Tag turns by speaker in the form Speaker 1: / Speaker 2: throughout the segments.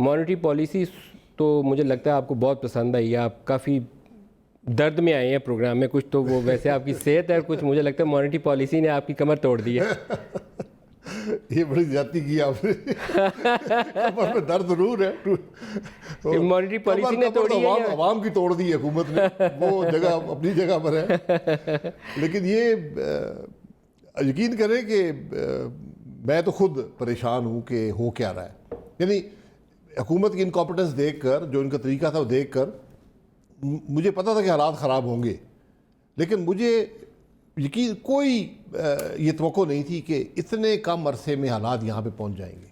Speaker 1: Monetary policy तो मुझे लगता है आपको बहुत पसंद आई है, आप काफ़ी दर्द में आए हैं प्रोग्राम में कुछ, तो वो वैसे आपकी सेहत है कुछ, मुझे लगता है मॉनेटरी पॉलिसी ने आपकी कमर तोड़ दी है।
Speaker 2: ये बड़ी ज्यादती की आपने। कमर में दर्द जरूर है।
Speaker 1: मॉनेटरी पॉलिसी ने तोड़ी है या
Speaker 2: अवाम की तोड़ दी है हुकूमत ने, वो जगह अपनी जगह पर है। लेकिन ये यकीन करें कि मैं तो खुद परेशान हूँ कि हो क्या रहा है। यानी हुकूमत की इनकॉम्पिटेंस देखकर, जो इनका तरीका था वो देखकर मुझे पता था कि हालात ख़राब होंगे, लेकिन मुझे यकीन कोई ये तवक्को नहीं थी कि इतने कम अरसे में हालात यहाँ पे पहुँच जाएंगे।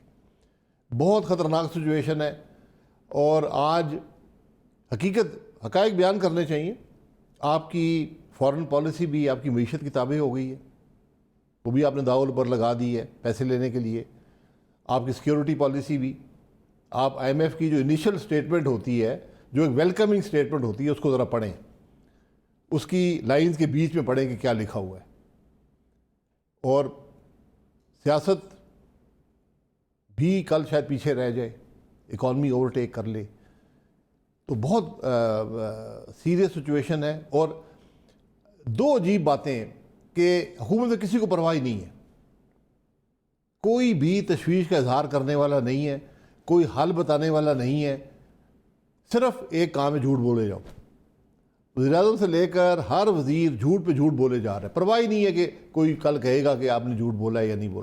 Speaker 2: बहुत ख़तरनाक सिचुएशन है और आज हकायक बयान करने चाहिए। आपकी फॉरेन पॉलिसी भी आपकी मईशत की ताबे हो गई है, वो भी आपने दावल पर लगा दी है पैसे लेने के लिए। आपकी सिक्योरिटी पॉलिसी भी, आप IMF की जो इनिशियल स्टेटमेंट होती है, जो एक वेलकमिंग स्टेटमेंट होती है, उसको ज़रा पढ़ें, उसकी लाइंस के बीच में पढ़ें कि क्या लिखा हुआ है। और सियासत भी कल शायद पीछे रह जाए, इकॉनमी ओवरटेक कर ले, तो बहुत सीरियस सिचुएशन है। और दो अजीब बातें कि हुकूमत में किसी को परवाह ही नहीं है, कोई भी तशवीश का इजहार करने वाला नहीं है, कोई हल बताने वाला नहीं है, सिर्फ एक काम है, झूठ बोले जाओ। वज़ीर-ए-आज़म से लेकर हर वज़ीर झूठ पे झूठ बोले जा रहे हैं, परवाह ही नहीं है कि कोई कल कहेगा कि आपने झूठ बोला है या नहीं बोला।